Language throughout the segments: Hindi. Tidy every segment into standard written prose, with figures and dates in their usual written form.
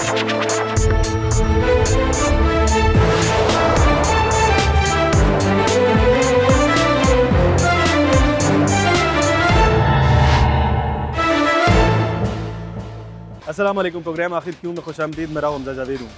अस्सलाम वालेकुम। प्रोग्राम आखिर क्यों में खुशामदीद, मेरा हमजा जावेद हूँ।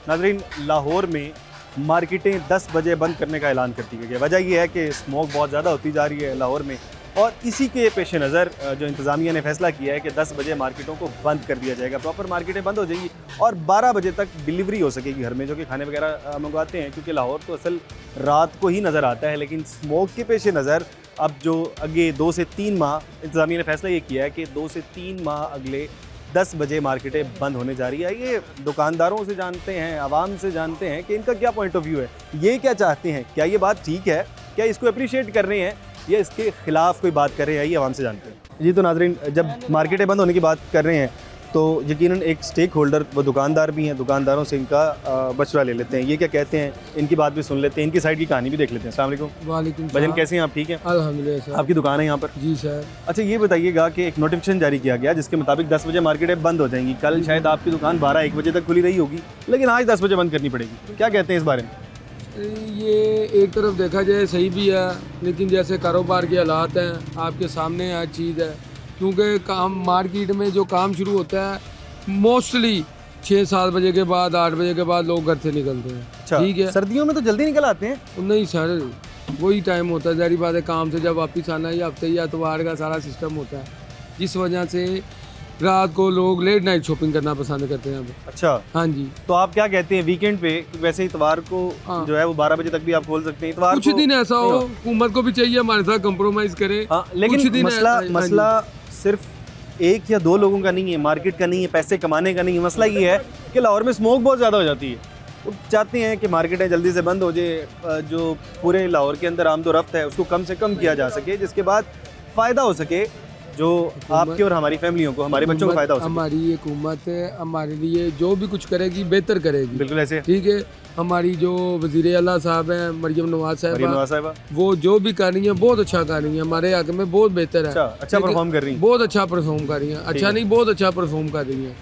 नाज़रीन, लाहौर में मार्केटें 10 बजे बंद करने का ऐलान करती गई है। वजह यह है कि स्मोक बहुत ज़्यादा होती जा रही है लाहौर में, और इसी के पेश नज़र जो इंतज़ामिया ने फैसला किया है कि 10 बजे मार्केटों को बंद कर दिया जाएगा। प्रॉपर मार्केटें बंद हो जाएंगी और 12 बजे तक डिलीवरी हो सकेगी घर में, जो कि खाने वगैरह मंगवाते हैं, क्योंकि लाहौर तो असल रात को ही नज़र आता है। लेकिन स्मोक के पेश नज़र अब जो अगे 2 से 3 माह इंतज़ामिया ने फैसला ये किया है कि 2 से 3 माह अगले 10 बजे मार्केटें बंद होने जा रही है। ये दुकानदारों से जानते हैं, आवाम से जानते हैं कि इनका क्या पॉइंट ऑफ व्यू है, ये क्या चाहते हैं, क्या ये बात ठीक है, क्या इसको अप्रिशिएट कर रहे हैं या इसके खिलाफ कोई बात कर रहे हैं, ये आवाम से जानते हैं। जी तो नाज़रीन, जब मार्केटें बंद होने की बात कर रहे हैं तो यकीनन एक स्टेक होल्डर, वो दुकानदार भी हैं, दुकानदारों से इनका मशवरा ले लेते हैं, ये क्या कहते हैं, इनकी बात भी सुन लेते हैं, इनकी साइड की कहानी भी देख लेते हैं। अस्सलाम वालेकुम। वालेकुम भजन, कैसे हैं आप? ठीक है अल्हम्दुलिल्लाह सर। आपकी दुकान है यहाँ पर? जी सर। अच्छा, ये बताइएगा कि एक नोटिफिकेशन जारी किया गया जिसके मुताबिक 10 बजे मार्केटें बंद हो जाएंगी। कल शायद आपकी दुकान 12-1 बजे तक खुली रही होगी, लेकिन आज 10 बजे बंद करनी पड़ेगी। क्या कहते हैं इस बारे में? ये एक तरफ देखा जाए सही भी है, लेकिन जैसे कारोबार के हालात हैं आपके सामने हर चीज़ है, क्योंकि काम मार्केट में जो काम शुरू होता है मोस्टली 6-7 बजे के बाद, 8 बजे के बाद लोग घर से निकलते हैं। अच्छा, ठीक है। सर्दियों में तो जल्दी निकल आते हैं? नहीं सर, वही टाइम होता है, जारी बात है, काम से जब वापस आना है, हफ्ते या इतवार का सारा सिस्टम होता है, जिस वजह से रात को लोग लेट नाइट शॉपिंग करना पसंद करते हैं। अच्छा, हाँ जी। तो आप क्या कहते हैं वीकेंड पे? वैसे इतवार को जो है वो 12 बजे तक भी आप खोल सकते हैं। इतवार कुछ दिन ऐसा हो, हुकूमत को भी चाहिए हमारे साथ कंप्रोमाइज करे। लेकिन मसला सिर्फ 1 या 2 लोगों का नहीं है, मार्केट का नहीं है, पैसे कमाने का नहीं है। मसला ये है कि लाहौर में स्मोक बहुत ज़्यादा हो जाती है। वो चाहते हैं कि मार्केटें जल्दी से बंद हो जाए, जो पूरे लाहौर के अंदर आमदोरफ्त है उसको कम से कम किया जा सके, जिसके बाद फ़ायदा हो सके जो आपके और हमारी फैमिलियों को, हमारे बच्चों को फ़ायदा हो सके। हमारी हुकूमत है, हमारे लिए जो भी कुछ करेगी बेहतर करेगी। बिल्कुल ऐसे। ठीक है। हमारी जो वज़ीर आला साहब हैं, मरियम नवाज साहिबा, वो जो भी कर रही हैं बहुत अच्छा कर रही हैं, हमारे हक में बहुत बेहतर है। अच्छा परफॉर्म कर रही हैं। बहुत अच्छा परफॉर्म कर रही हैं, अच्छा नहीं बहुत अच्छा परफॉर्म कर रही हैं।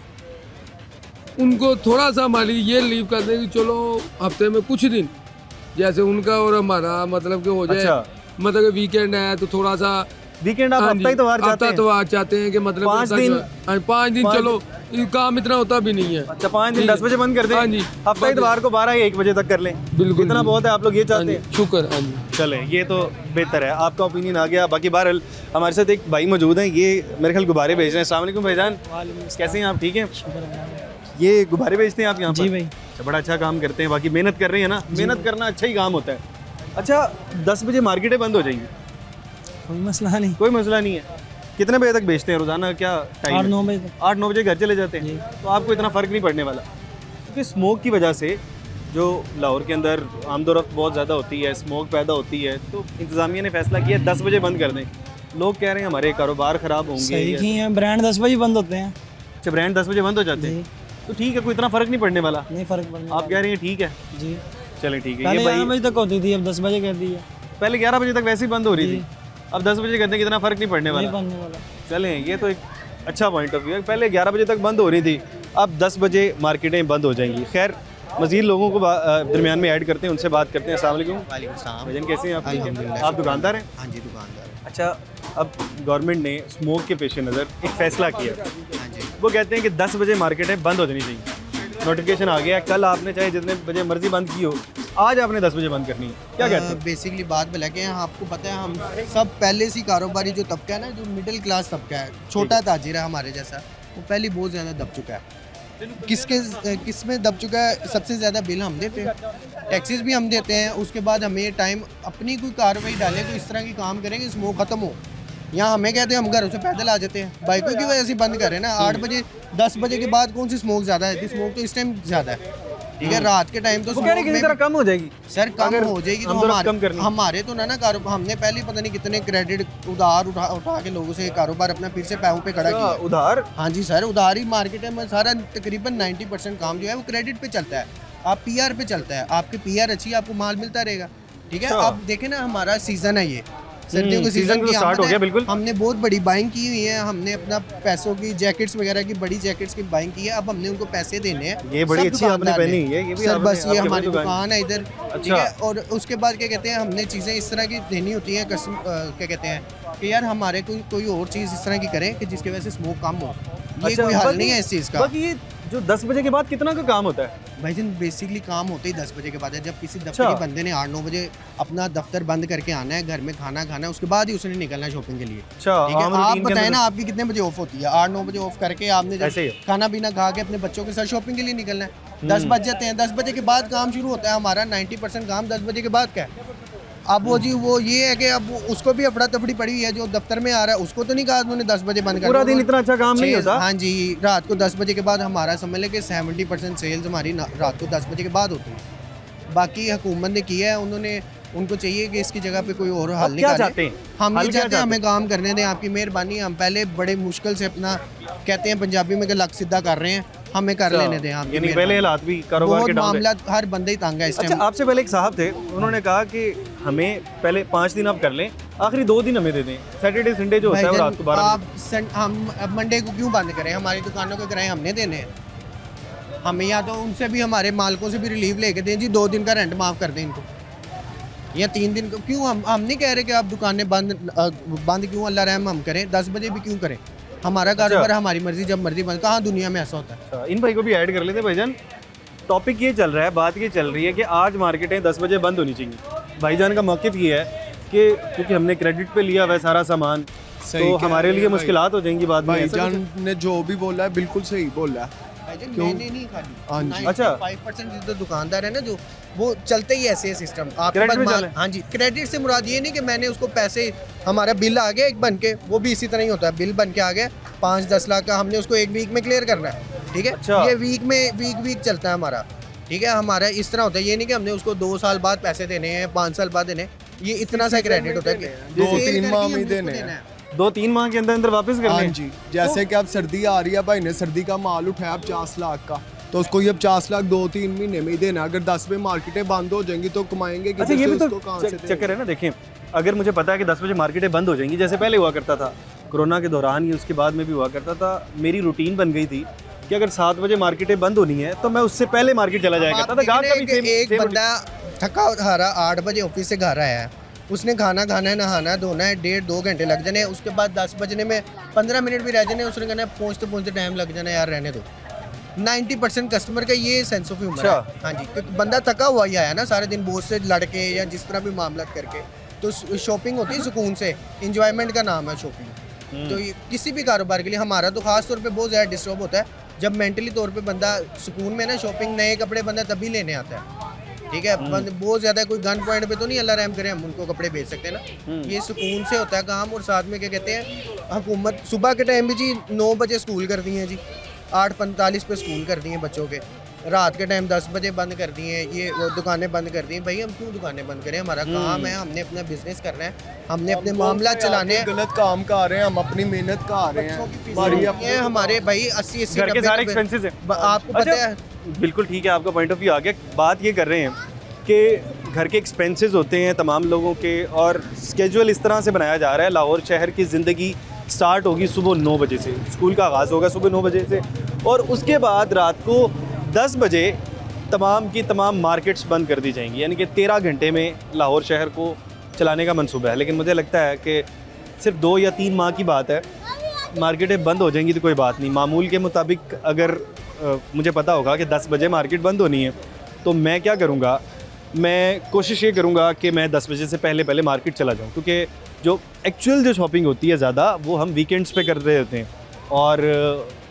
उनको थोड़ा सा हमारी ये लीव कर दें कि चलो हफ्ते में कुछ दिन जैसे उनका और हमारा मतलब कि हो जाए। मतलब वीकेंड है तो थोड़ा सा वीकेंड आप हफ्ता इतवार चाहते हैं कि मतलब 5 दिन चलो, काम इतना होता भी नहीं है। अच्छा, 5 दिन 10 बजे बंद कर दें। हाँ जी। हफ्ता इतवार को 12 या 1 बजे तक कर लें। बिल्कुल, इतना बहुत है, आप लोग ये चाहते हैं? शुक्र। हाँ जी, चले, ये तो बेहतर है, आपका ओपिनियन आ गया। बाकी बहरहाल हमारे साथ एक भाई मौजूद हैं, ये मेरे ख्याल गुब्बारे बेच रहे हैं। अस्सलाम वालेकुम भाईजान, कैसे हैं आप? ठीक हैं। ये गुब्बारे बेचते हैं आप यहाँ पर? जी भाई। अच्छा, बड़ा अच्छा काम करते हैं। बाकी मेहनत कर रहे हैं ना, मेहनत करना अच्छा ही काम होता है। अच्छा, 10 बजे मार्केटें बंद हो जाएंगी? कोई मसला नहीं। कोई मसला नहीं है। कितने बजे तक बेचते हैं रोजाना, क्या टाइम? 8-9 बजे तक। 8-9 बजे घर चले जाते हैं, तो आपको इतना फ़र्क नहीं पड़ने वाला, क्योंकि स्मोक की वजह से जो लाहौर के अंदर आमदोरफ्त बहुत ज़्यादा होती है, स्मोक पैदा होती है, तो इंतज़ामिया ने फैसला किया 10 बजे बंद कर दें। लोग कह रहे हैं हमारे कारोबार ख़राब होंगे। सही है, ब्रांड 10 बजे बंद होते हैं। अच्छा, ब्रांड 10 बजे बंद हो जाते हैं, तो ठीक है, कोई इतना फ़र्क नहीं पड़ने वाला। नहीं फ़र्क पड़ने, आप कह रहे हैं ठीक है जी। चलें ठीक है। पहले 11 बजे तक होती थी, अब 10 बजे कर दी है। पहले 11 बजे तक वैसे ही बंद हो रही थी, अब 10 बजे कहते हैं कितना फ़र्क नहीं पड़ने वाला। चलें, ये तो एक अच्छा पॉइंट ऑफ व्यू है। पहले 11 बजे तक बंद हो रही थी, अब 10 बजे मार्केटें बंद हो जाएंगी। खैर, मज़ीद लोगों को दरमियान में ऐड करते हैं, उनसे बात करते हैं। अस्सलाम वालेकुम। वालेकुम सलाम। भजन, कैसे हैं आप? आप दुकानदार हैं? हाँ जी, दुकानदार। अच्छा, अब गवर्नमेंट ने स्मोक के पेश नज़र एक फ़ैसला किया। हाँ जी। वो कहते हैं कि 10 बजे मार्केटें बंद हो जानी चाहिए। नोटिफिकेशन आ गया, कल आपने चाहे जितने बजे मर्जी बंद की हो, आज आपने 10 बजे बंद करनी है। क्या कहते हैं? बेसिकली बात बोला कि आपको पता है हम सब पहले से कारोबारी जो तबका है ना, जो मिडिल क्लास तबका है, छोटा ताजिर है हमारे जैसा, वो पहले बहुत ज़्यादा दब चुका है। किस में दब चुका है? सबसे ज़्यादा बिल हम देते हैं, टैक्सेस भी हम देते हैं, उसके बाद हमें टाइम अपनी कोई कार्रवाई डालें तो इस तरह की काम करेंगे स्मोक ख़त्म हो। यहाँ हमें कहते हैं हम घरों से पैदल आ जाते हैं, बाइकों की वजह से बंद कर रहे हैं ना। 8 बजे 10 बजे के बाद कौन सी स्मोक ज़्यादा है? स्मोक तो इस टाइम ज़्यादा है, ठीक है। रात के टाइम तो किसी तरह कम हो जाएगी सर, कम हो जाएगी तो हमारे तो ना कारोबार, हमने पहले पता नहीं कितने क्रेडिट उधार उठा के लोगों से कारोबार अपना फिर से पैरों पे खड़ा किया। उधार? हाँ जी सर, उधार ही मार्केट में सारा तकरीबन 90% काम जो है वो क्रेडिट पे चलता है। आप पीआर पे चलता है, आपकी पीआर अच्छी है, आपको माल मिलता रहेगा, ठीक है। अब देखें ना, हमारा सीज़न है ये, सर्दियों के सीजन सीजन तो की स्टार्ट हो आमद गया है। बिल्कुल। हमने बहुत बड़ी बाइंग की हुई है, हमने अपना पैसों की जैकेट्स वगैरह की बड़ी जैकेट्स की बाइंग की है, अब हमने उनको पैसे देने हैं। ये बड़ी सब अच्छी आपने दुकानदार पहनी ने। है, ये भी सर आपने- बस ये आपकी हमारी बड़ी दुकान है इधर, ठीक अच्छा। है। और उसके बाद क्या कहते हैं, हमने चीज़ें इस तरह की देनी होती हैं क्या कहते हैं कि यार हमारे कोई और चीज़ इस तरह की करें कि जिसकी वजह से स्मोक कम हो। ये अच्छा, कोई हल बाकी- नहीं है इस चीज़ का। बाकी ये जो 10 बजे के बाद कितना का काम होता है? भाईजान बेसिकली काम होते ही 10 बजे के बाद है। जब किसी अच्छा। दफ्तरी बंदे ने 8-9 बजे अपना दफ्तर बंद करके आना है, घर में खाना खाना है, उसके बाद ही उसने निकलना है शॉपिंग के लिए। अच्छा, ठीक है, आम आप रूटीन के बताएं अंदर- ना आपकी कितने बजे ऑफ होती है? 8-9 बजे ऑफ करके आपने ऐसे ही जब है। खाना पीना खा के अपने बच्चों के साथ शॉपिंग के लिए निकलना है। 10 बज जाते हैं, 10 बजे के बाद काम शुरू होता है हमारा। 90% काम 10 बजे के बाद का है। अब वो जी वो ये है कि अब उसको भी अफड़ा तफड़ी पड़ी है, जो दफ्तर में आ रहा है उसको तो नहीं कहा उन्होंने 10 बजे बंद कर पूरा दो। दिन इतना अच्छा काम नहीं होता। हाँ जी, रात को 10 बजे के बाद हमारा समझ लें कि 70% सेल्स हमारी रात को 10 बजे के बाद होती है। बाकी हुकूमत ने किया है, उन्होंने उनको चाहिए कि इसकी जगह पे कोई और हल अब क्या निकाले। चाहते हैं? हम हल ये क्या चाहते हैं हमें काम करने दें, आपकी मेहरबानी। हम पहले बड़े मुश्किल से अपना कहते हैं पंजाबी में कि लक सीधा कर रहे हैं, हमें कर लेने दें। आपकी यानी पहले मेहरबानी। हालात भी कारोबार बहुत के डाउन है। मामला हर बंदे ही तंग है इस अच्छा, टाइम। आपसे पहले एक साहब थे, उन्होंने कहा कि हमें पहले 5 दिन आप कर लें, आखिरी 2 दिन हमें दे दें। सैटरडे संडे जो होता है वो भाईजान, रात को 12 हम अब मंडे को क्यों बंद करें? हमारी दुकानों के किराए हमने देने हैं। हमें या तो उनसे भी हमारे मालिकों से भी रिलीफ लेके दें जी, 2 दिन का रेंट माफ़ कर दें इनको, या 3 दिन का। क्यों हम नहीं कह रहे कि आप दुकानें बंद क्यों, अल्लाह रहम हम करें, 10 बजे भी क्यों करें? हमारा कारोबार हमारी मर्जी, जब मर्जी बंद। कहाँ दुनिया में ऐसा होता है? अच्छा, इन भाई को भी ऐड कर लेते भाईजान। टॉपिक ये चल रहा है, बात ये चल रही है कि आज मार्केटें 10 बजे बंद होनी चाहिए। भाईजान का मौक़िफ़ ये है कि क्योंकि हमने क्रेडिट पे लिया हुआ है सारा सामान, तो हमारे लिए मुश्किलात हो जाएंगी बाद में। ऐसा भाईजान ने जो भी बोला है बिल्कुल सही बोला है। मैंने नहीं खाली। हाँ जी। अच्छा। 5% जो दुकानदार है ना, जो वो चलते ही ऐसे है सिस्टम। आपके क्रेडिट पास में माल, चले। हाँ जी, क्रेडिट से मुराद ये नहीं कि मैंने उसको पैसे, हमारा बिल आ गया एक बन के, वो भी इसी तरह ही होता है। बिल बन के आ गया 5-10 लाख का, हमने उसको एक वीक में क्लियर करना है। ठीक है, अच्छा। ये वीक चलता है हमारा। ठीक है, हमारा इस तरह होता है, ये नहीं कि हमने उसको 2 साल बाद पैसे देने हैं, 5 साल बाद देने हैं। ये इतना सा क्रेडिट होता है कि 2-3 माह में देने हैं। 2-3 माह के अंदर अंदर वापस कर हाँ लें। जी, जैसे कि अब सर्दी आ रही है, भाई ने सर्दी का माल उठाया 50 लाख का, तो उसको ये 50 लाख 2-3 महीने में ही देना। अगर 10 में मार्केटें बंद हो जाएंगी तो कमाएंगे अच्छा, किधर ये से, भी तो उसको कहाँ से चक्कर है ना। देखें, अगर मुझे पता है कि 10 बजे मार्केटें बंद हो जाएंगी, जैसे पहले हुआ करता था कोरोना के दौरान, या उसके बाद में भी हुआ करता था, मेरी रूटीन बन गई थी कि अगर 7 बजे मार्केटें बंद होनी है तो मैं उससे पहले मार्केट चला जाया करता था। गाहक का भी सेम एक बंदा थका हारा 8 बजे ऑफिस से घर आया है, उसने खाना खाना है, नहाना है, धोना है, 1.5-2 घंटे लग जाने। उसके बाद 10 बजने में 15 मिनट भी रह जाने, उसने कहना पहुँचते टाइम लग जाना, यार रहने दो। 90% कस्टमर का ये सेंस ऑफ ह्यूमर है। हाँ जी, क्योंकि बंदा थका हुआ ही आया ना सारे दिन बॉस से लड़के या जिस तरह भी मामला करके, तो शॉपिंग होती है सुकून से, इंजॉयमेंट का नाम है शॉपिंग। तो ये किसी भी कारोबार के लिए, हमारा तो खास तौर पे बहुत ज़्यादा डिस्टर्ब होता है जब मेंटली तौर पे बंदा सुकून में ना, शॉपिंग नए कपड़े बंदा तभी लेने आता है। ठीक है, बहुत ज़्यादा कोई गन पॉइंट पे तो नहीं, अल्लाह रहम करे, हम उनको कपड़े बेच सकते हैं ना। ये सुकून से होता है काम। और साथ में क्या कहते हैं, हुकूमत सुबह के टाइम भी जी 9 बजे स्कूल कर दिए हैं जी, 8:45 पे स्कूल कर दिए बच्चों के, रात के टाइम 10 बजे बंद कर दिए हैं, ये वो दुकानें बंद कर दी हैं। भाई हम क्यों दुकानें बंद करें? हमारा काम है, हमने अपना बिजनेस करना है, हमने अपने मामला चलाने हैं। गलत काम कर रहे हैं, हम अपनी मेहनत कर रहे हैं। हमारी ये हमारे भाई 80-80 घर के सारे एक्सपेंसेस हैं। आपको पता अच्छा, है। बिल्कुल ठीक है, आपका पॉइंट ऑफ व्यू आ गया। बात ये कर रहे हैं कि घर के एक्सपेंसेस होते हैं तमाम लोगों के, और स्केजुअल इस तरह से बनाया जा रहा है। लाहौर शहर की ज़िंदगी स्टार्ट होगी सुबह 9 बजे से, स्कूल का आगाज़ होगा सुबह 9 बजे से, और उसके बाद रात को 10 बजे तमाम की तमाम मार्केट्स बंद कर दी जाएंगी। यानी कि 13 घंटे में लाहौर शहर को चलाने का मंसूबा है। लेकिन मुझे लगता है कि सिर्फ 2 या 3 माह की बात है, मार्केटें बंद हो जाएंगी तो कोई बात नहीं। मामूल के मुताबिक अगर मुझे पता होगा कि 10 बजे मार्केट बंद होनी है, तो मैं क्या करूँगा, मैं कोशिश ये करूँगा कि मैं 10 बजे से पहले मार्केट चला जाऊँ, क्योंकि जो एक्चुअल जो शॉपिंग होती है ज़्यादा, वो हम वीकेंड्स पे कर रहे होते हैं। और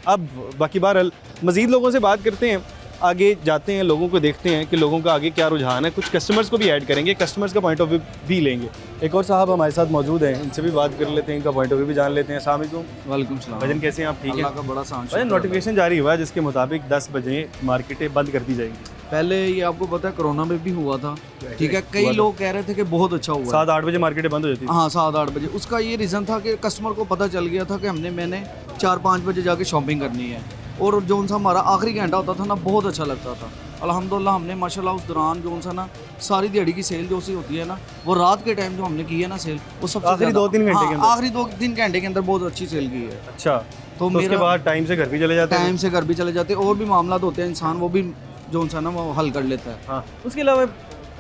अब बाकी बहरहाल मज़ीद लोगों से बात करते हैं, आगे जाते हैं, लोगों को देखते हैं कि लोगों का आगे क्या रुझान है। कुछ कस्टमर्स को भी ऐड करेंगे, कस्टमर्स का पॉइंट ऑफ व्यू भी लेंगे। एक और साहब हमारे साथ मौजूद हैं, इनसे भी बात कर लेते हैं, इनका पॉइंट ऑफ व्यू भी जान लेते हैं। अस्सलाम वालेकुम। वालेकुम सलाम। भजन कैसे हैं आप? ठीक है, अल्लाह का बड़ा शान भजन नोटिफिकेशन जारी हुआ है जिसके मुताबिक 10 बजे मार्केटें बंद कर दी जाएंगी। पहले ये आपको पता है कोरोना में भी हुआ था, ठीक है, कई लोग कह रहे थे कि बहुत अच्छा हुआ। 7-8 बजे मार्केटें बंद हो जाती थी। हाँ, 7-8 बजे। उसका ये रीज़न था कि कस्टमर को पता चल गया था कि मैंने 4-5 बजे जाके शॉपिंग करनी है, और जो सा हमारा आखिरी घंटा होता था ना, बहुत अच्छा लगता था। अल्हम्दुलिल्लाह हमने माशाल्लाह उस दौरान जो सा ना सारी दिहाड़ी की सेल जो सी होती है ना, वो रात के टाइम जो हमने की है ना सेल, वो सबसे आखिरी 2-3 घंटे के अंदर, आखिरी 2-3 घंटे के अंदर बहुत अच्छी सेल की है। अच्छा, तो उसके मेरा बाद टाइम से घर भी चले जाते हैं? टाइम से घर भी चले जाते हैं, और भी मामला होते हैं, इंसान वो भी जो सा ना वो हल कर लेता है। हाँ, उसके अलावा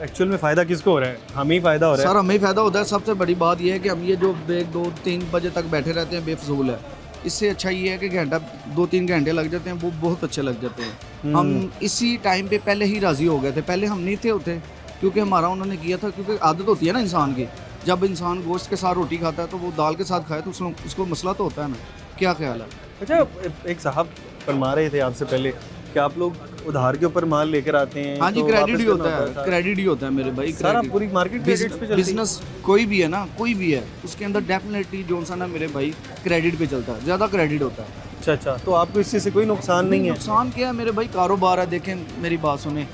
एक्चुअल में फ़ायदा किसको हो रहा है? हमें ही फ़ायदा हो रहा है सर, हमें ही फ़ायदा होता है। सबसे बड़ी बात यह है कि हम ये जो 1-2-3 बजे तक बैठे रहते हैं बेफजूल है। इससे अच्छा ये है कि घंटा 2-3 घंटे लग जाते हैं, वो बहुत अच्छे लग जाते हैं। हम इसी टाइम पे पहले ही राज़ी हो गए थे, पहले हम नहीं थे होते, क्योंकि हमारा उन्होंने किया था, क्योंकि आदत होती है ना इंसान की, जब इंसान गोश्त के साथ रोटी खाता है तो वो दाल के साथ खाए तो उसको मसला तो होता है ना। क्या ख्याल है? अच्छा, एक साहब फरमा रहे थे आपसे पहले कि आप लोग उधार के ऊपर माल लेकर आते हैं? हाँ जी, तो क्रेडिट वापस ही करना होता है, क्रेडिट ही होता है मेरे भाई। सारा पूरी मार्केट क्रेडिट पे चलती है। बिजनेस कोई भी है ना, कोई भी है, उसके अंदर डेफिनेटली जो सा ना मेरे भाई क्रेडिट पे चलता है, ज़्यादा क्रेडिट होता है। अच्छा, तो आपको इससे से कोई नुकसान नहीं है? नुकसान क्या है मेरे भाई, कारोबार है। देखें मेरी बात सुने,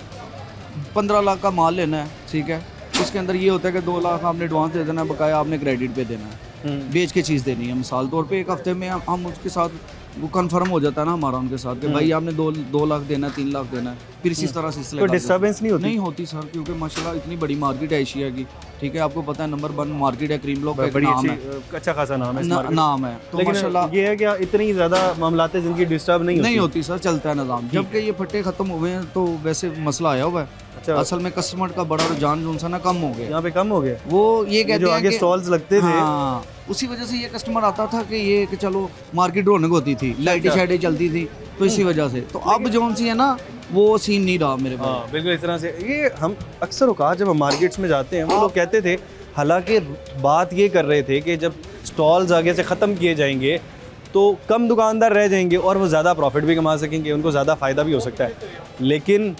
15 लाख का माल लेना है, ठीक है, उसके अंदर ये होता है कि 2 लाख आपने एडवांस दे देना है, बकाया आपने क्रेडिट पे देना है, बेच के चीज़ देनी है। मिसाल तौर पे एक हफ्ते में हम उसके साथ वो कंफर्म हो जाता है ना हमारा उनके साथ कि भाई आपने 2 लाख देना है, 3 लाख देना है, फिर इसी तरह से कोई डिस्टर्बेंस नहीं होती? नहीं होती सर, क्योंकि माशाल्लाह इतनी बड़ी मार्केट है एशिया की, ठीक है, आपको पता है नंबर 1 मार्केट है, क्रीम ब्लॉक का बड़ी नाम अच्छी, है, अच्छा खासा नाम है, नाम है। तो लेकिन माशाल्लाह ये है कि इतनी ज़्यादा मामलात जिनकी डिस्टर्ब नहीं होती सर, चलता है निज़ाम। जबकि ये फट्टे ख़त्म हुए हैं तो वैसे मसला आया हुआ है। अच्छा, असल में कस्टमर का बड़ा रुझान जो सा ना कम हो गया, यहाँ पे कम हो गया। वो ये कहते जो हैं आगे कि स्टॉल्स लगते थे, हाँ, उसी वजह से ये कस्टमर आता था कि ये कि चलो मार्केट रौनक होती थी, लाइटें शाइटें चलती थी, तो इसी वजह से। तो अब जो सी है ना वो सीन नहीं रहा मेरे पास। हाँ, बिल्कुल इस तरह से। ये हम अक्सर औकात जब हम मार्केट्स में जाते हैं, वो लोग कहते थे, हालांकि बात ये कर रहे थे कि जब स्टॉल्स आगे से ख़त्म किए जाएंगे तो कम दुकानदार रह जाएंगे और वो ज़्यादा प्रॉफिट भी कमा सकेंगे, उनको ज़्यादा फ़ायदा भी हो सकता है। लेकिन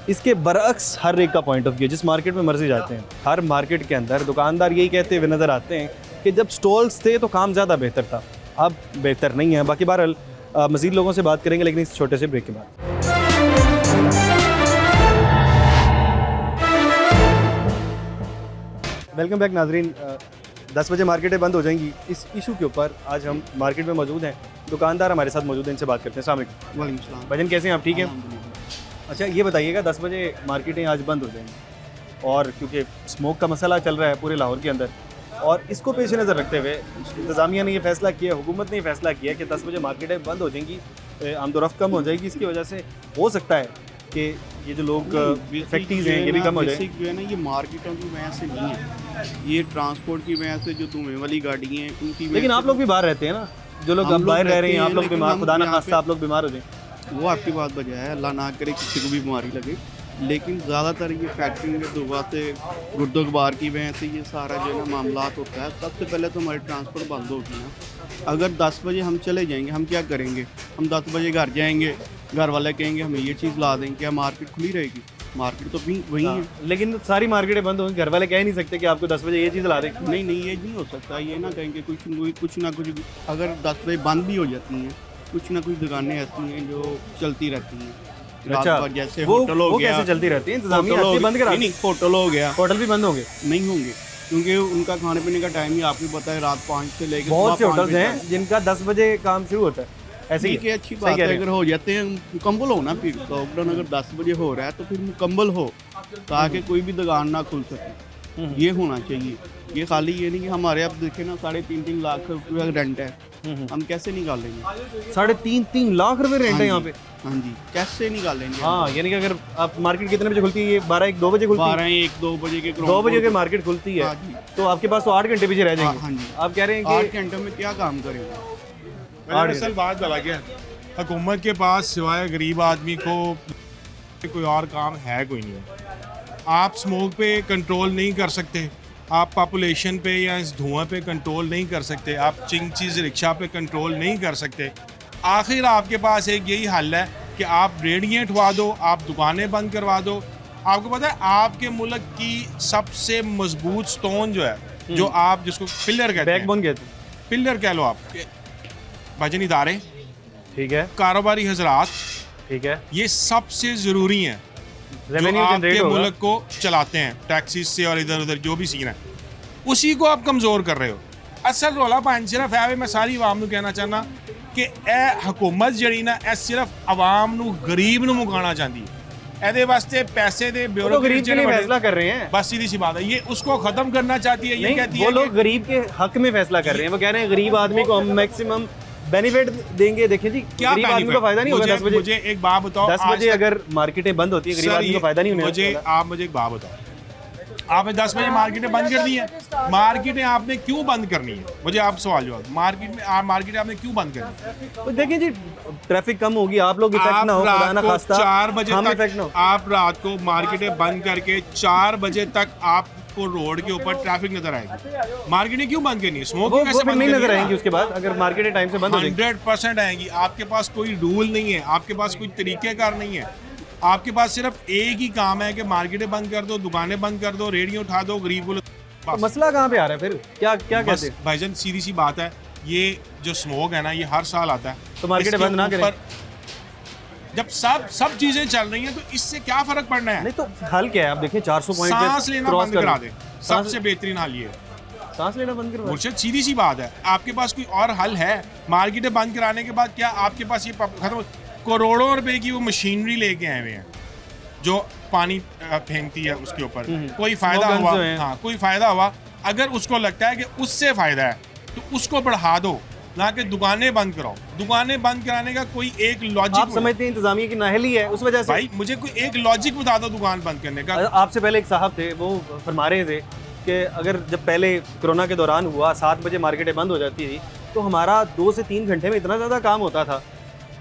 इसके बरअक्स हर एक का पॉइंट ऑफ व्यू, जिस मार्केट में मर्जी जाते हैं, हर मार्केट के अंदर दुकानदार यही कहते हुए नज़र आते हैं कि जब स्टॉल्स थे तो काम ज़्यादा बेहतर था, अब बेहतर नहीं है। बाकी बहरहाल मज़ीद लोगों से बात करेंगे, लेकिन इस छोटे से ब्रेक के बाद। वेलकम बैक नाजरीन। 10 बजे मार्केटें बंद हो जाएंगी, इस इशू के ऊपर आज हम मार्केट में मौजूद हैं, दुकानदार हमारे साथ मौजूद हैं, इनसे बात करते हैं। अस्सलाम वालेकुम। वालेकुम सलाम। भजन कैसे हैं आप? ठीक है। अच्छा, ये बताइएगा, 10 बजे मार्केटें आज बंद हो जाएंगी और क्योंकि स्मोक का मसला चल रहा है पूरे लाहौर के अंदर, और इसको पेश नज़र रखते हुए इंतज़ामिया ने ये फैसला किया, हुकूमत ने ये फैसला किया कि 10 बजे मार्केटें बंद हो जाएंगी, आमदोरफ्त कम हो जाएगी। इसकी वजह से हो सकता है कि ये जो लोग फैक्ट्रीज हैं ये भी कम हो जाए। जो है ना, ये मार्केटों की वजह से नहीं है, ये ट्रांसपोर्ट की वजह से जो धुएं वाली गाड़ी हैं उनकी। लेकिन आप लोग भी बाहर रहते हैं ना, जो लोग अब बाहर रह रहे हैं, आप लोग बीमार, खुदा ना खास्ता आप लोग बीमार हो जाए, वो आपकी बात बजाय है, अल्लाह ना करे किसी को भी बीमारी लगे। लेकिन ज़्यादातर ये फैक्ट्री के दुआ से गुर्दो गुबार की वजह से ये सारा जो है ना मामलात होता है। सबसे पहले तो हमारी ट्रांसपोर्ट बंद होगी ना। अगर 10 बजे हम चले जाएंगे, हम क्या करेंगे? हम 10 बजे घर जाएंगे, घर वाले कहेंगे हमें ये चीज़ ला देंगे, क्या मार्केट खुली रहेगी? मार्केट तो भी वही है। लेकिन सारी मार्केटें बंद होंगी, घर वाले कह नहीं सकते कि आपको 10 बजे ये चीज़ ला दें। नहीं, ये नहीं हो सकता। ये ना कहेंगे कुछ ना कुछ, अगर 10 बजे बंद भी हो जाती हैं, कुछ ना कुछ दुकानें ऐसी हैं जो चलती रहती हैं। अच्छा, जैसे वो होटल हो गया, कैसे चलती रहती है? इंतजामिया आती है, बंद करा। नहीं, होटल हो गया, होटल भी बंद होंगे? नहीं होंगे, क्योंकि उनका खाने पीने का टाइम ही आपको पता है, रात 5 से लेकर बहुत से होटल्स हैं जिनका 10 बजे काम शुरू होता है। ऐसे ही अच्छी बात है, अगर हो जाते हैं मुकम्मल हो ना, फिर लॉकडाउन अगर 10 बजे हो रहा है तो फिर मुकम्मल हो, ताकि कोई भी दुकान ना खुल सके। ये होना चाहिए। ये खाली ये नहीं कि हमारे अब देखे ना 3.5 लाख रुपये रेंट है, हम कैसे निकालेंगे? 3.5 लाख रुपए रेंट है यहाँ पे। हाँ जी, कैसे निकालेंगे? हाँ, यानी कि अगर आप मार्केट कितने बजे खुलती है? ये 12-1-2 बजे खुलती है? 12-1-2 बजे के 2 बजे के मार्केट खुलती है, तो आपके पास तो 8 घंटे पीछे रह जाएंगे। हाँ जी, आप कह रहे हैं कि 8 घंटे में क्या काम करेंगे? असल बात अलग है, हुकूमत के पास सिवाय गरीब आदमी को कोई और काम है कोई नहीं है। आप स्मोक पे कंट्रोल नहीं कर सकते, आप पॉपुलेशन पे या इस धुआं पे कंट्रोल नहीं कर सकते, आप चिंग चीज़ रिक्शा पे कंट्रोल नहीं कर सकते। आखिर आपके पास एक यही हल है कि आप रेडियाँ उठवा दो, आप दुकानें बंद करवा दो। आपको पता है आपके मुल्क की सबसे मजबूत स्टोन जो है, जो आप जिसको पिलर कहते हैं, बैकबोन कहते हैं, पिलर कह लो आप, भजन इदारे, ठीक है, कारोबारी हजरात, ठीक है, ये सबसे ज़रूरी हैं जो रेवेन्यू जनरेट आपके होगा। मुल्क को चलाते हैं, टैक्सीज से और इधर उधर जो भी सीन है, उसी को आप कमज़ोर कर रहे हो। असल रौला पान सिर्फ है, मैं सारी आवाम को कहना चाहना कि ए हुकूमत जड़ी ना ए सिर्फ आवाम नू, गरीब नू मुकाना चाहती है। एदे वास्ते पैसे दे वो तो गरीब के लिए फैसला कर रहे हैं। बस सीधी सी बात है, ये उसको खत्म करना चाहती है। ये कहती वो है लोग गरीब के हक में फैसला कर रहे हैं। वो कह रहे हैं गरीब आदमी को हम मैक्सिमम बेनिफिट देंगे। देखिए जी, क्या गरीब आदमी को फायदा नहीं होगा 10 बजे। मुझे एक बात बताओ, 10 बजे अगर मार्केटें बंद होती है, गरीब आदमी को फायदा नहीं होने मुझे आप मुझे एक बात बताओ, आपने 10 बजे मार्केटें बंद कर दी हैं। मार्केटें आपने क्यों बंद करनी है? मुझे आप सवाल जवाब, मार्केटें आपने क्यों बंद करनी है? तो देखिए जी, ट्रैफिक कम होगी, आप लोग इफेक्ट ना हो, खुदा ना खास्ता 4 बजे हम तक इफेक्ट ना हो। आप रात को मार्केटें बंद करके 4 बजे तक आपको रोड के ऊपर ट्रैफिक नजर आएगी। मार्केटें क्यों बंद करनी है? वो फिर नहीं नजर आएंगी उसके बाद, अगर मार्केटें टाइम से बंद हो जाएंगी। 100% आएंगी। आपके पास कोई रूल नहीं है, आपके पास कोई तरीकेकार नहीं है। आपके पास सिर्फ एक ही काम है कि मार्केटें बंद कर दो, दुकानें बंद कर दो, रेडियो उठा दो, गरीब को। तो मसला कहाँ पे आ रहा है फिर? क्या कहते हैं भाईजान? सीधी सी बात है, ये जो स्मोक है ना, ये हर साल आता है। तो मार्केटें बंद ना करें। जब सब चीजें चल रही हैं तो इससे क्या फर्क पड़ना है? नहीं तो हल क्या है? आप देखें 400 पॉइंट सांस लेना बंद करा दे, सबसे बेहतरीन हल ये है। सांस लेना बंद करो मुर्शिद, सीधी सी बात है, आपके पास कोई और हल है? मार्केटें बंद कराने के बाद क्या आपके पास ये खत्म? करोड़ों रुपए की वो मशीनरी लेके आए हुए हैं जो पानी फेंकती है उसके ऊपर। कोई फायदा हुआ? हाँ, कोई फायदा हुआ? अगर उसको लगता है कि उससे फायदा है तो उसको बढ़ा दो, ना कि दुकानें बंद कराओ। दुकानें बंद कराने का कोई एक लॉजिक आप समझते हैं इंतजामिया की नाअहली है उस वजह से? भाई मुझे कोई एक लॉजिक बता दो दुकान बंद करने का। आपसे पहले एक साहब थे, वो फरमा रहे थे कि अगर जब पहले कोरोना के दौरान हुआ 7 बजे मार्केटें बंद हो जाती थी तो हमारा 2 से 3 घंटे में इतना ज़्यादा काम होता था,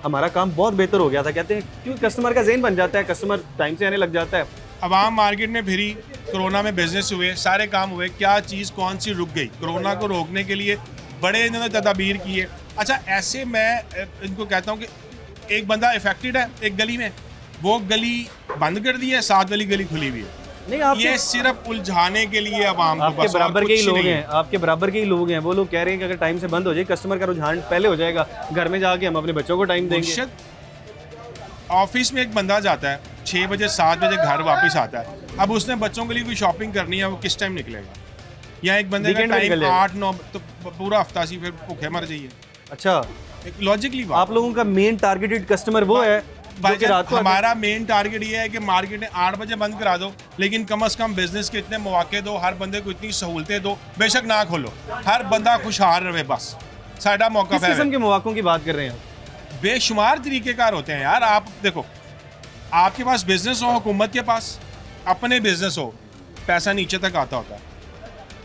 हमारा काम बहुत बेहतर हो गया था। कहते हैं क्योंकि कस्टमर का ज़हन बन जाता है, कस्टमर टाइम से आने लग जाता है। अवाम मार्केट में फिरी, कोरोना में बिजनेस हुए, सारे काम हुए, क्या चीज़ कौन सी रुक गई? कोरोना को रोकने के लिए बड़े इन्होंने तदाबीर किए। अच्छा, ऐसे मैं इनको कहता हूँ कि एक बंदा इफेक्टेड है एक गली में, वो गली बंद कर दी है, 7 वाली गली खुली हुई है। नहीं, आप ये सिर्फ उलझाने के लिए अवाम को, आपके बराबर के ही लोग हैं, आपके बराबर के ही लोग हैं। वो लोग कह रहे हैं कि अगर टाइम से बंद हो जाए, कस्टमर का रुझान पहले हो जाएगा, घर में जाके हम अपने बच्चों को टाइम देंगे। ऑफिस में एक बंदा जाता है 6 बजे 7 बजे घर वापस आता है, अब उसने बच्चों के लिए कोई शॉपिंग करनी है, वो किस टाइम निकलेगा? या एक बंदे का टाइम 8-9 तो पूरा हफ्ता सी फिर भूखे मर जाइए। अच्छा, एक लॉजिकली आप लोगों का मेन टारगेटेड कस्टमर वो है? हमारा मेन टारगेट ये है कि मार्केटें 8 बजे बंद करा दो, लेकिन कम से कम बिजनेस के इतने मौके दो, हर बंदे को इतनी सहूलतें दो, बेशक ना खोलो, हर बंदा खुशहाल रहे, बस साडा मौका। किस किस्म के मौकों की बात कर रहे हैं? बेशुमार तरीकेकार होते हैं यार। आप देखो, आपके पास बिजनेस हो, हुकूमत के पास अपने बिजनेस हो, पैसा नीचे तक आता होता है,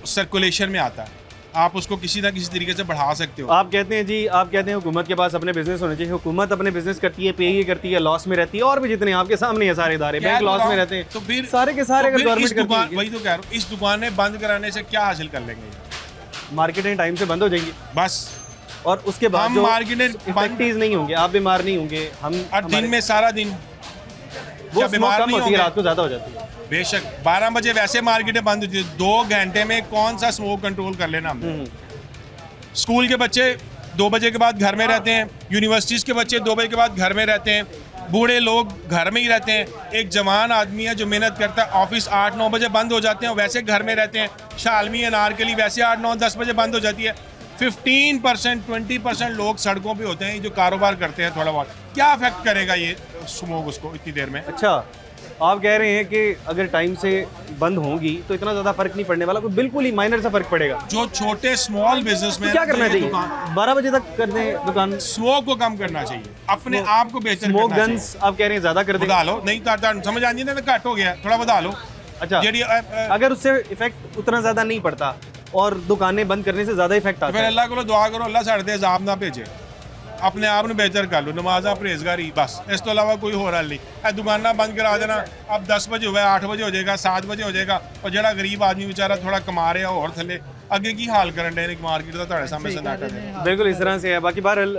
सर्कुलेशन में आता है, आप उसको किसी ना किसी तरीके से बढ़ा सकते हो। आप कहते हैं जी, आप कहते हैं हुकूमत के पास अपने बिजनेस होने चाहिए। हुकूमत अपने बिजनेस करती है, पे करती है, लॉस में रहती है, और भी जितने आपके सामने है सारे इदारे, बैंक लॉस में रहते हैं, तो फिर सारे के सारे अगर गवर्नमेंट करती है। वही तो कह रहा हूँ, इस दुकानें बंद कराने से क्या हासिल कर लेंगे? मार्केटें टाइम से बंद हो जाएंगी बस, और उसके बाद हम मार्केटें इफेक्टिव नहीं होंगे, आप बीमार नहीं होंगे, हम दिन में सारा दिन वो बीमार नहीं होंगे, रात को ज्यादा हो जाती है। बेशक 12 बजे वैसे मार्केटें बंद होती है, 2 घंटे में कौन सा स्मोक कंट्रोल कर लेना हमने? स्कूल के बच्चे 2 बजे के बाद घर में रहते हैं, यूनिवर्सिटीज़ के बच्चे 2 बजे के बाद घर में रहते हैं, बूढ़े लोग घर में ही रहते हैं, एक जवान आदमी है जो मेहनत करता है, ऑफिस 8-9 बजे बंद हो जाते हैं, वैसे घर में रहते हैं, शालमी अनारकली वैसे 8-9-10 बजे बंद हो जाती है। 15% 20% लोग सड़कों पे होते हैं जो कारोबार करते हैं थोड़ा बहुत। क्या अफेक्ट करेगा ये स्मोक उसको इतनी देर में? अच्छा, आप कह रहे हैं कि अगर टाइम से बंद होंगी तो इतना ज़्यादा फर्क नहीं पड़ने वाला, कोई बिल्कुल ही माइनर सा फर्क पड़ेगा। जो छोटे स्मॉल बिजनेस में क्या करना चाहिए? 12 बजे तक कर दें दुकान। स्मोक को कम करना चाहिए, अपने आप को बेहतर स्मोक करना गन्स आप कह रहे हैं ज़्यादा कर दें? बढ़ा लो, नहीं तो समझ आ नहीं घट हो गया, थोड़ा बढ़ा लो। अच्छा, अगर उससे इफेक्ट उतना ज़्यादा नहीं पड़ता और दुकानें बंद करने से ज़्यादा इफेक्ट आता है, फिर अल्लाह को दुआ करो, अल्लाह साढ़े दे अजाब ना भेजे, अपने आप में बेहतर कर लो, नमाजा परहेजगारी, बस इस तो अलावा कोई हो रहा नहीं। दुकाना बंद करा देना, अब 10 बजे हुआ, 8 बजे हो जाएगा, 7 बजे हो जाएगा, और जरा गरीब आदमी बेचारा थोड़ा कमा रहा और थले अगे की हाल करन डे मार्केट का ਤੁਹਾਡੇ सामने से नाटक है। बिल्कुल इस तरह से है। बाकी बहरहाल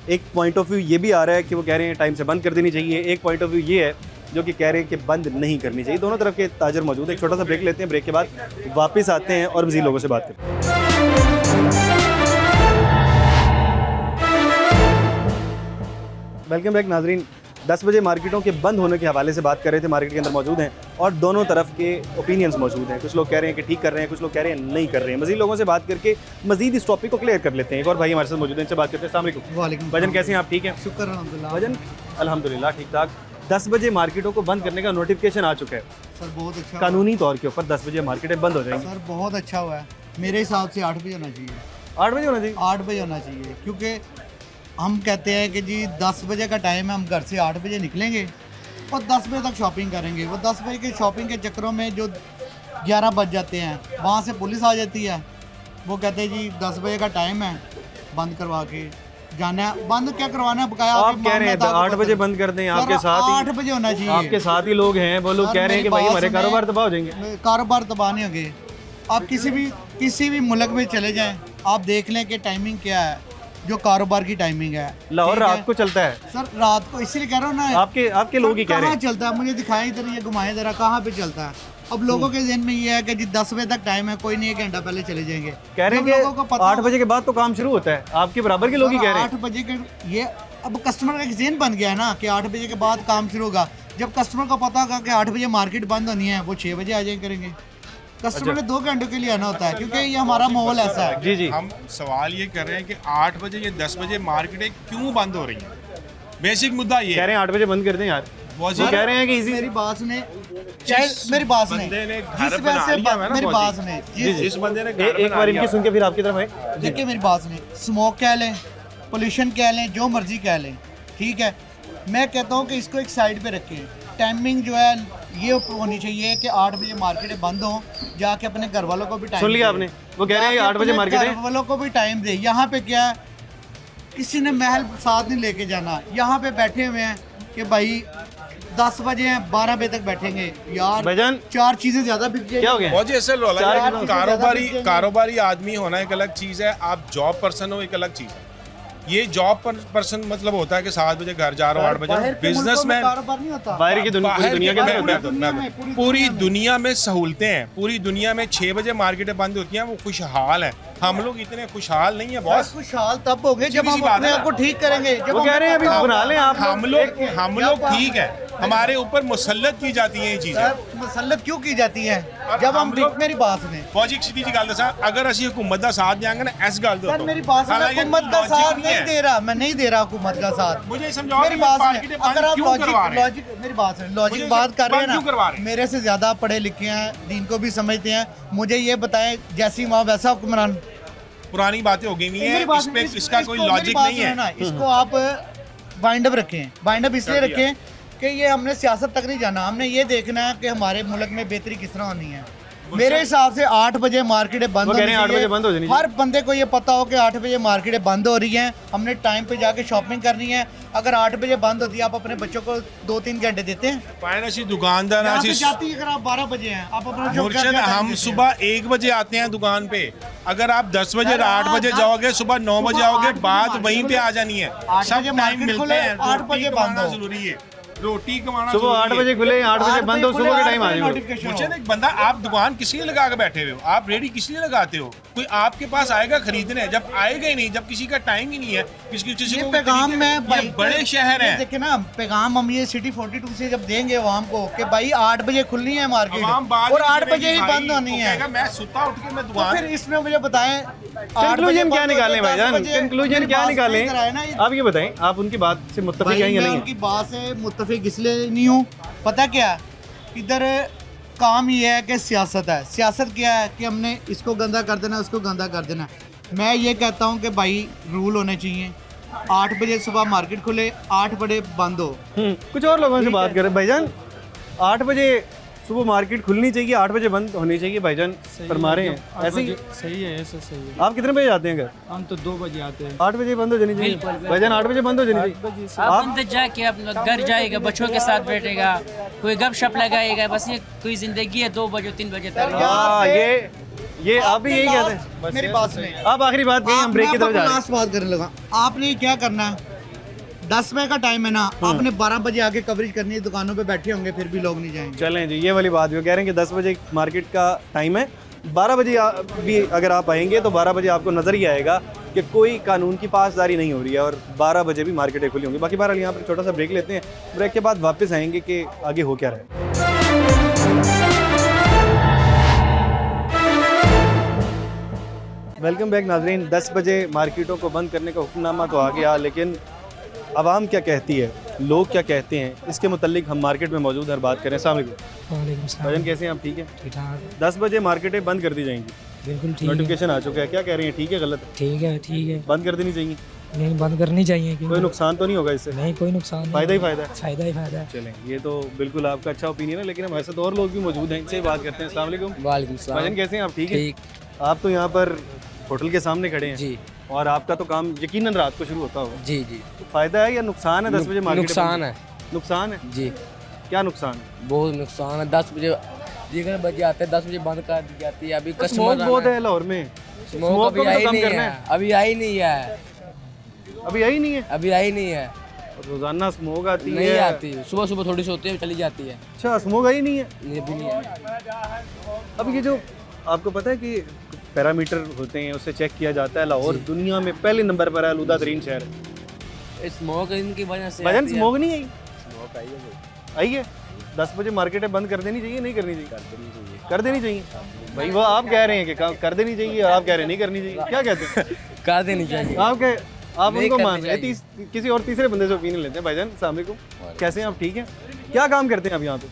एक पॉइंट ऑफ व्यू ये भी आ रहा है कि वो कह रहे हैं टाइम से बंद कर देनी चाहिए, एक पॉइंट ऑफ व्यू ये है जो कि कह रहे हैं कि बंद नहीं करनी चाहिए। दोनों तरफ के ताजर मौजूद है। एक छोटा सा ब्रेक लेते हैं, ब्रेक के बाद वापस आते हैं और मज़ीद लोगों से बात करते हैं। वेलकम बैक नाजरीन। 10 बजे मार्केटों के बंद होने के हवाले से बात कर रहे थे, मार्केट के अंदर मौजूद हैं और दोनों तरफ के ओपिनियंस मौजूद हैं। कुछ लोग कह रहे हैं कि ठीक कर रहे हैं, कुछ लोग कह रहे हैं नहीं कर रहे हैं। मज़ीद लोगों से बात करके मज़ीद इस टॉपिक को क्लियर कर लेते हैं। एक और भाई हमारे साथ मौजूद हैं, इनसे बात करते हैं। अस्सलाम वालेकुम। वालेकुम। भजन कैसे हैं आप? ठीक हैं? शुक्र अल्हम्दुलिल्लाह। भजन अल्हम्दुलिल्लाह ठीक ठाक। 10 बजे मार्केटों को बंद करने का नोटिफिकेशन आ चुका है, सर बहुत अच्छा कानूनी तौर के ऊपर 10 बजे मार्केटें बंद हो जाएंगी। सर बहुत अच्छा हुआ है, मेरे हिसाब से 8 बजे होना चाहिए। 8 बजे होना चाहिए। 8 बजे होना चाहिए, क्योंकि हम कहते हैं कि जी 10 बजे का टाइम है, हम घर से 8 बजे निकलेंगे और 10 बजे तक शॉपिंग करेंगे। वो 10 बजे के शॉपिंग के चक्करों में जो 11 बज जाते हैं, वहाँ से पुलिस आ जाती है, वो कहते हैं जी 10 बजे का टाइम है, बंद करवा के जाना है। बंद क्या करवाना है, बकाया आप कह रहे हैं 8 बजे बंद कर दें, आपके साथ ही 8 बजे होना चाहिए। आपके साथ ही लोग हैं, वो लोग सर, कह रहे हैं कि भाई मेरी हमारे बात कारोबार सुने। तबाह हो जाएंगे। कारोबार तबाह नहीं होंगे। आप किसी भी मुल्क में चले जाएं, आप देख लें कि टाइमिंग क्या है, जो कारोबार की टाइमिंग है। लाहौर ठीक है? रात को चलता है। सर रात को इसीलिए कह रहा हूँ ना, आपके लोग ही कह रहे कहाँ हैं। चलता है, मुझे दिखाएं इधर, ये घुमाएं जरा, कहाँ पे चलता है। अब लोगों के जहन में ये है कि जी 10 बजे तक टाइम है, कोई नहीं 1 घंटा पहले चले जाएंगे। कह रहे जब हैं लोगों को कि पता 8 बजे के बाद तो काम शुरू होता है, आपके बराबर के लोग ही कह रहे हैं। 8 बजे के ये अब कस्टमर का एक जहन बन गया है ना कि 8 बजे के बाद काम शुरू होगा। जब कस्टमर को पता होगा कि 8 बजे मार्केट बंद होनी है, वो 6 बजे आ जाए करेंगे। कस्टमर ने 2 घंटों के लिए आना होता है, क्योंकि ये हमारा माहौल ऐसा है। जी जी, हम सवाल ये कर रहे हैं कि 8 बजे या 10 बजे मार्केटें क्यों बंद हो रही हैं? बेसिक मुद्दा ये कह रहे हैं 8 बजे बंद कर दें यार। वो कह रहे हैं कि इसी मेरी बात सुने, मेरी बात सुने, बंदे ने जिस घर बना वैसे लिया है ना, मेरी फौजी। बात सुने, जिस बंदे ने घर एक बना बार लिया, इनकी सुन के फिर आपकी तरफ आए। देखिए मेरी बात सुने, स्मोक कह लें, पोल्यूशन कह लें, जो मर्जी कह लें, ठीक है। मैं कहता हूँ कि इसको एक साइड पे रखें। टाइमिंग जो है ये होनी चाहिए कि 8 बजे मार्केटें बंद हो, जाके अपने घर वालों को भी टाइम सुन लिया आपने, वो कह रहे हैं 8 बजे मार्केटें। घर वालों को भी टाइम दे। यहाँ पे क्या है, किसी ने महल साथ नहीं लेके जाना, यहाँ पे बैठे हुए हैं कि भाई 10 बजे हैं, 12 बजे तक बैठेंगे यार। भाईजान 4 चीजें ज्यादा बिक जाएगी। क्या हो गया? फौजी असल रोला चार है, किलो। कारोबारी आदमी होना एक अलग चीज़ है, आप जॉब पर्सन हो एक अलग चीज़ है। ये जॉब पर्सन मतलब होता है कि 7 बजे घर जा रहा हूँ, 8 बजे बिजनेसमैन। कारोबार नहीं होता। बाहर की दुनिया के अंदर होता है। पूरी दुनिया में सहूलतें हैं, पूरी दुनिया में 6 बजे मार्केटें बंद होती हैं, वो खुशहाल है। हम लोग इतने खुशहाल नहीं है बॉस। खुशहाल तब हो गए जब सीधी सी हम बात अपने है आप को ठीक करेंगे। जब वो कह रहे हैं अभी बना लें आप। हम लोग ठीक है, हमारे ऊपर मुसल्लत की जाती है ये चीजें। मसल्लत क्यों की जाती है? और जब हम हम लोग- मेरी बात सुने फौजी एक सीधी सी गल दसा, अगर असि हुकूमत का साथ देंगे ना, ऐस गल दो सर, मेरी बात सुने, हुकूमत का साथ नहीं दे रहा, मैं नहीं दे रहा हुकूमत का साथ। मुझे समझाओ मेरी कि बात मार्केटें सुने, बंद अगर आप क्यों करवा रहे हैं? लॉजिक मेरी बात सुने, लॉजिक मुझे बात कर रहे हैं बंद क्यों करवा रहे ना, हैं? मेरे से ज्यादा पढ़े लिखे हैं, दीन को भी समझते हैं। मुझे ये बताएं, जैसी माँ वैसा हुक्मरान। पुरानी बातें हो गई हुई मेरी हैं, बात इस पे सुने, इसका कोई मेरी लॉजिक बात नहीं है। सुने ना, इसको आप वाइंड अप रखें। वाइंड अप इसलिए कर दिया। रखें कि ये हमने सियासत तक नहीं जाना, हमने ये देखना है कि हमारे मुल्क में बेहतरी किस तरह होनी है। मेरे हिसाब से 8 बजे मार्केटें बंद वो कह रहे हैं 8 होनी बजे बंद हो चाहिए। जानी हर बंदे को ये पता हो कि 8 बजे मार्केटें बंद हो रही हैं, हमने टाइम पे जाके शॉपिंग करनी है। अगर 8 बजे बंद होती है, आप अपने बच्चों को 2-3 घंटे देते हैं। फाइनेंशियल दुकानदार यहाँ से ऐसी जाती है, अगर आप 12 बजे हैं, आप अपना शॉप मुर्शद, क्या हम देते हैं? सुबह 1 बजे आते हैं दुकान पे। अगर आप 10 बजे सर, 8 बजे आप जाओगे, सुबह 9 बजे सुबह आओगे, 8 बजे बात मार्केट वहीं पे खुले। आ जानी है। 8 सब बजे टाइम मार्केट मिलते खुले, हैं, 8 रोटी बजे कमाना बंद हो। जरूरी है, रोटी कमाना सुबह 8 जरूरी है। बजे खुले, 8 बजे बंद हो, सुबह के टाइम आ जाओ। मुझे एक बंदा, आप दुकान किस लिए लगा के बैठे हुए हो? आप रेडी किस लिए लगाते हो? कोई आपके पास आएगा खरीदने, जब आएगा ही नहीं, जब किसी का टाइम ही नहीं है, किसी ये को पैगाम में ये भाई बड़े शहर ये हैं। देखिए ना, पैगाम हम ये सिटी 42 से जब देंगे अवाम को कि भाई 8 बजे खुलनी है मार्केट आवाम बात और नहीं 8 बजे ही करेगी बंद भाई, होनी वो है। कहेगा, मैं सुता उठ के मैं तो दुकान। फिर इसमें मुझे बताएं कंक्लूजन क्या निकालें भाईजान? कंक्लूजन क्या निकालें? आप आप ये बताएं, आप उनकी बात से मुत्तफिक हैं या मैं नहीं? उनकी बात से मुत्तफिक इसलिए नहीं हूँ, पता क्या, इधर काम ये है कि सियासत है। सियासत क्या है कि हमने इसको गंदा कर देना, उसको गंदा कर देना। मैं ये कहता हूँ कि भाई रूल होने चाहिए, 8 बजे सुबह मार्केट खुले, 8 बजे बंद हो। कुछ और लोगों से बात करें भाईजान। 8 बजे सुबह मार्केट खुलनी चाहिए, 8 बजे बंद होनी चाहिए, भाईजान फरमा रहे हैं ऐसे ही। सही है, ऐसा सही है। आप कितने बजे जाते हैं घर? हम तो 2 बजे आते हैं। 8 बजे बंद हो जानी चाहिए भाईजान, 8 बजे बंद हो जानी चाहिए। आप अंदर जाके अपना घर जाएगा, बच्चों के साथ बैठेगा, कोई गपशप लगाएगा, बस ये कोई जिंदगी है 2 बजे 3 बजे तक। हाँ, ये आप भी यही कहते हैं। मेरी बात सुने, आप आखिरी बात कही, हम ब्रेक की तरफ जा रहे हैं। लास्ट बात करने लगा। आपने क्या करना है, 10 बजे का टाइम है ना, आपने 12 बजे आके कवरेज करनी है। दुकानों पे बैठे होंगे फिर भी लोग नहीं जाएंगे। चलें जी, ये वाली बात भी कह रहे हैं कि 10 बजे मार्केट का टाइम है, 12 बजे भी अगर आप आएंगे तो 12 बजे आपको नज़र ही आएगा कि कोई कानून की पासदारी नहीं हो रही है और 12 बजे भी मार्केटें खुली होंगी। बाकी बहरहाल यहाँ पर छोटा सा ब्रेक लेते हैं, ब्रेक के बाद वापस आएंगे कि आगे हो क्या रहा है। वेलकम बैक नाजरीन। 10 बजे मार्केटों को बंद करने का हुक्मनामा तो आ गया, लेकिन आवाम क्या कहती है? लोग क्या कहते हैं इसके मुतालिक हम मार्केट में मौजूद हर बात करें। अस्सलाम वालेकुम भाईजान, कैसे हैं आप? ठीक है, ठीक ठाक, 10 बजे मार्केटें बंद कर दी जाएंगी, बिल्कुल ठीक है। नोटिफिकेशन आ चुका है, क्या कह रहे हैं, ठीक है गलत है? ठीक है, ठीक है, बंद कर देनी चाहिए? नहीं बंद करनी चाहिए। क्यों? कोई नुकसान तो नहीं होगा इससे? नहीं, कोई नुकसान नहीं, फ़ायदा ही फ़ायदा है। फ़ायदा ही फ़ायदा है। चलें, ये तो बिल्कुल आपका अच्छा ओपिनियन है, लेकिन हमारे साथ और लोग भी मौजूद हैं, इनसे बात करते हैं। अस्सलाम वालेकुम। वालेकुम सलाम। भाईजान कैसे हैं आप? ठीक है। ठीक। आप तो यहाँ पर होटल के सामने खड़े हैं जी और आपका तो काम यकीनन रात को शुरू होता होगा, जी जी। तो फ़ायदा है या नुकसान है 10 बजे मार्केट? नुकसान है नुकसान है जी, क्या नुकसान है? बहुत नुकसान है। 10 बजे 11 बजे आते हैं, 10 बजे बंद कर दी जाती है। अभी स्मोक कस्टमर बहुत है लाहौर में, स्मोक अभी को भी आई तो कम नहीं करना है, है। अभी आई नहीं है, अभी आई नहीं है, अभी आई नहीं है, रोजाना स्मोक आती नहीं है? आती। सुबह सुबह थोड़ी सी होती है, चली जाती है। अच्छा, स्मोक आई नहीं है नहीं, अभी नहीं है। अब? ये जो आपको पता है कि पैरामीटर होते हैं उससे चेक किया जाता है, लाहौर दुनिया में पहले नंबर पर है, आलूदा तरीन शहर है। स्मोक इनकी वजह से भाईजान आती है। स्मोक नहीं आई? स्मोक आई है, आई है। 10 बजे मार्केटें बंद कर देनी चाहिए, नहीं करनी चाहिए? कर देनी चाहिए। भाई वो आप कह रहे हैं कि कर देनी चाहिए और आप कह रहे हैं नहीं करनी चाहिए, क्या कहते हैं? कर देनी चाहिए। आप नहीं उनको करनी मान रहे हैं, किसी और तीसरे बंदे से ओपिनियन लेते हैं। भाईजान अस्सलाम वालेकुम, कैसे हैं आप? ठीक है। क्या काम करते हैं आप यहाँ पे?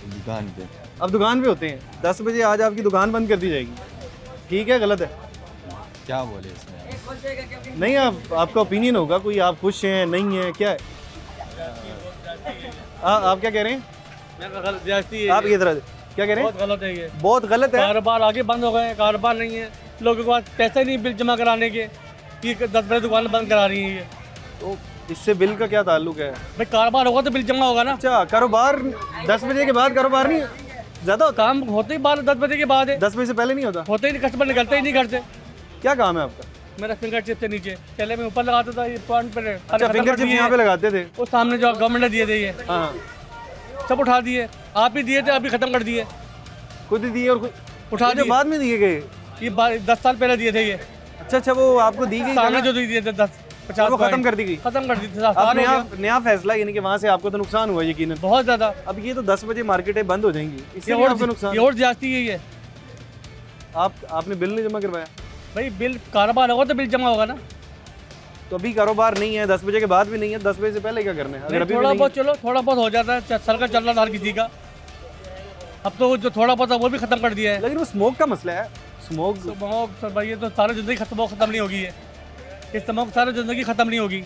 दुकान पे। अब दुकान पे होते हैं, 10 बजे आज आपकी दुकान बंद कर दी जाएगी, ठीक है गलत है? क्या बोले इसमें? नहीं, आपका ओपिनियन होगा कोई, आप खुश हैं नहीं हैं, क्या है? आप क्या कह रहे हैं? आप ये तरह क्या कह रहे हैं? बहुत गलत है ये, बहुत गलत है। कारोबार आगे बंद हो गए, कारोबार नहीं है, लोगों के पास पैसे नहीं बिल जमा कराने के, कि 10 बजे दुकान बंद करा रही है ये। तो इससे बिल का क्या ताल्लुक है? भाई कारोबार होगा तो बिल जमा होगा ना। अच्छा, कारोबार 10 बजे के बाद कारोबार नहीं ज़्यादा होता? काम होते ही 10 बजे के बाद है, 10 बजे से पहले नहीं होता? होते ही नहीं, कस्टमर निकलते ही नहीं घर से। क्या काम है आपका? मेरा फिंगर चिप से नीचे, पहले मैं ऊपर लगाता था, ये पॉइंट पे। अच्छा, फिंगर चिप्स यहाँ पे लगाते थे? वो सामने जो गवर्नमेंट ने दिए थे ये, हाँ, सब उठा दिए। आप ही दिए थे, अभी खत्म कर दिए। खुद ही दिए और उठा जो दिए, बाद में दिए गए? ये 10 साल पहले दिए थे ये। अच्छा, वो आपको दी गई सामने जगह? जो दिए थे 10-50, वो खत्म कर दी गई? खत्म कर दी थी। अब नया फैसला, यानी कि वहाँ से आपको तो नुकसान हुआ यकीनन बहुत ज्यादा। अब ये तो 10 बजे मार्केटें बंद हो जाएंगी, इससे ये भी और आपको नुकसान? ये और ज्यादती है ये। आपने बिल नहीं जमा करवाया? भाई बिल कारोबार होगा तो बिल जमा होगा ना। तो अभी कारोबार नहीं है, 10 बजे के बाद भी नहीं है, 10 बजे से पहले क्या करना है? अगर अभी थोड़ा भी बहुत चलो, थोड़ा बहुत हो जाता है, सर्कल चल रहा था हर किसी का। अब तो जो थोड़ा बहुत है वो भी खत्म कर दिया है। लेकिन वो स्मोक का मसला है। स्मोक तो भाई ये तो सारी जिंदगी खत्म नहीं होगी, ये स्मोक सारी जिंदगी खत्म नहीं होगी,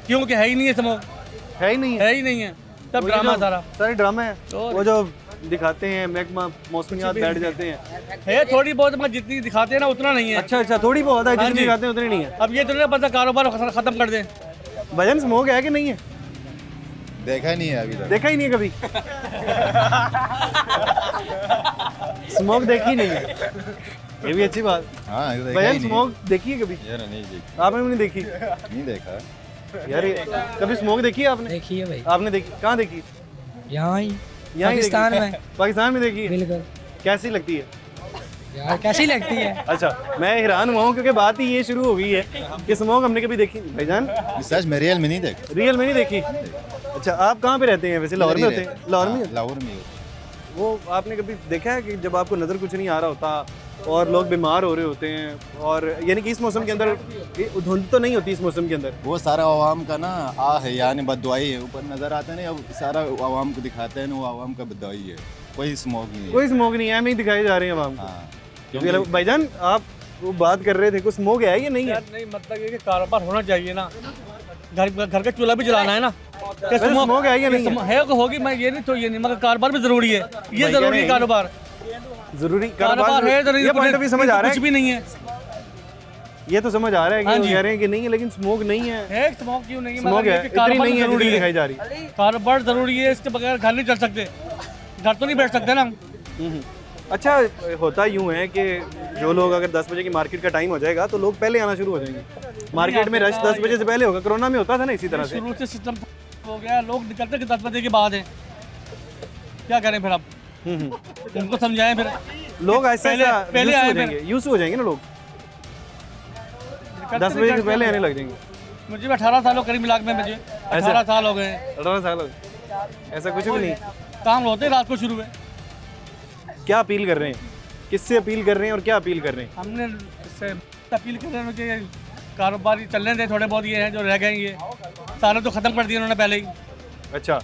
क्योंकि है ही नहीं है स्मोक, है ही नहीं है, है ही नहीं है, सब ड्रामा सारा। सारे ड्रामा है, और वो जो दिखाते हैं महकमा मौसमियात बैठ जाते हैं। है थोड़ी बहुत, मैं जितनी दिखाते हैं ना उतना नहीं है। अच्छा, थोड़ी बहुत है, हाँ जितनी जी। दिखाते हैं उतनी नहीं है। अब ये तो नहीं पता कारोबार खत्म कर दें। भजन स्मोक है कि नहीं है? देखा नहीं है अभी तक। देखा ही नहीं है कभी? स्मोक देखी नहीं है, ये भी अच्छी बात। हाँ, ये तो देखा भजन ही नहीं स्मोक देखी है कभी? यार नहीं देखी। आपने भी नहीं देखी? नहीं देखा यार कभी स्मोक देखी है आपने? देखिए भाई, आपने देखी? कहाँ देखी? यहाँ ही यहाँ ही पाकिस्तान देखी? में। पाकिस्तान में देखी है? बिल्कुल कैसी लगती है? यार कैसी लगती है? अच्छा, मैं हैरान हुआ हूँ क्योंकि बात ही ये शुरू हो गई है कि स्मोक हमने कभी देखी नहीं। भाईजान सच में रियल में नहीं देखा। रियल में नहीं देखी? अच्छा, आप कहाँ पे रहते हैं वैसे? लाहौर में होते हैं? लाहौर में? लाहौर में। वो आपने कभी देखा है कि जब आपको नज़र कुछ नहीं आ रहा होता और लोग बीमार हो रहे होते हैं, और यानी कि इस मौसम के अंदर धुंध तो नहीं होती इस मौसम के अंदर? वो सारा आवाम का ना है, यानी बददुआई है, ऊपर नजर आता है ना, अब सारा आवाम को दिखाते हैं ना, वो आवाम का बददुआई है, कोई स्मोक नहीं है। कोई स्मोक नहीं है, हमें ही दिखाई जा रहे हैं आवाम को। हाँ, क्योंकि भाईजान आप वो बात कर रहे थे, कुछ स्मोक है या नहीं है? नहीं, मतलब ये कि कारोबार होना चाहिए ना, घर का चूल्हा भी जलाना है ना। स्मोक है या नहीं है? होगी, मैं ये नहीं तो ये नहीं, मगर कारोबार भी जरूरी है, ये जरूरी है कारोबार। जरूरी कारोबार है जरूरी, ये पॉइंट भी समझ आ रहा है, कुछ भी नहीं है, ये तो समझ आ रहा है कि हाँ वो जी। कह रहे हैं कि नहीं है, लेकिन स्मोक नहीं है। स्मोक क्यों नहीं है? स्मोक है, इतनी नहीं है जितनी दिखाई जा रही। कारोबार जरूरी है, इसके बगैर घर नहीं चल सकते, घर तो नहीं बैठ सकते ना। अच्छा, होता यूँ है कि जो लोग अगर 10 बजे की मार्केट का टाइम हो जाएगा तो लोग पहले आना शुरू हो जाएंगे मार्केट में। रश 10 बजे से पहले होगा, कोरोना में होता था ना इसी तरह से। शुरू से सिस्टम हो गया, लोग निकलते कि 10 बजे के बाद है, क्या करें फिर? अब उनको समझाएं फिर। लोग ऐसे पहले आए, यूज हो जाएंगे ना, लोग 10 बजे से पहले आने लग जाएंगे। मुझे 18 साल हो करीब मिलाक में, मुझे 18 साल हो गए। 18 साल हो गए, ऐसा कुछ भी नहीं। काम होते ही रात को शुरू है। क्या अपील कर रहे हैं, किससे अपील कर रहे हैं और क्या अपील कर रहे हैं? हमने इससे अपील कर रहे हैं कि कारोबारी चलने दें, थोड़े बहुत ये हैं जो रह गए, ये सारा तो ख़त्म कर दिया उन्होंने पहले ही। अच्छा,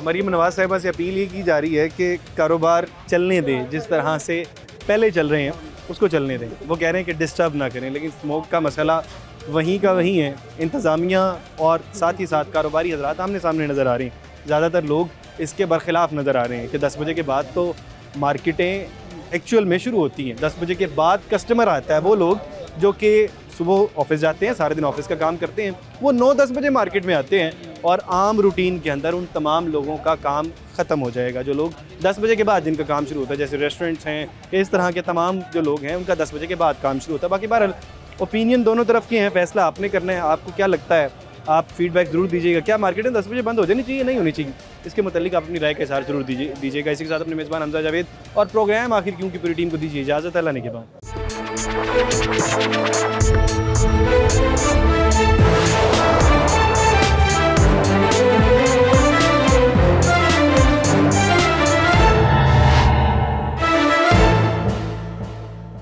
मरीम नवाज साहिबा से अपील ये की जा रही है कि कारोबार चलने दें, जिस तरह से पहले चल रहे हैं उसको चलने दें। वो कह रहे हैं कि डिस्टर्ब ना करें, लेकिन स्मोक का मसला वहीं का वहीं है। इंतज़ामिया और साथ ही साथ कारोबारी हजरात आमने सामने नज़र आ रहे हैं। ज़्यादातर लोग इसके बरखिलाफ़ नज़र आ रहे हैं कि 10 बजे के बाद तो मार्केटें एक्चुअल में शुरू होती हैं। 10 बजे के बाद कस्टमर आता है, वो लोग जो कि सुबह ऑफिस जाते हैं, सारे दिन ऑफिस का काम करते हैं, वो 9-10 बजे मार्केट में आते हैं और आम रूटीन के अंदर उन तमाम लोगों का काम ख़त्म हो जाएगा। जो लोग 10 बजे के बाद जिनका काम शुरू होता है, जैसे रेस्टोरेंट्स हैं, इस तरह के तमाम जो लोग हैं उनका 10 बजे के बाद काम शुरू होता है। बाकी बहरहाल ओपिनियन दोनों तरफ के हैं, फैसला आपने करना है। आपको क्या लगता है, आप फीडबैक ज़रूर दीजिएगा। क्या मार्केटें 10 बजे बंद हो जानी चाहिए, नहीं होनी चाहिए? इसके मुतालिक आप अपनी राय का इज़हार ज़रूर दीजिएगा। इसी के साथ अपने मेज़बान हमजा जावेद और प्रोग्राम आखिर क्यों की पूरी टीम को दीजिए इजाज़त। अल्लाह ने के बाद।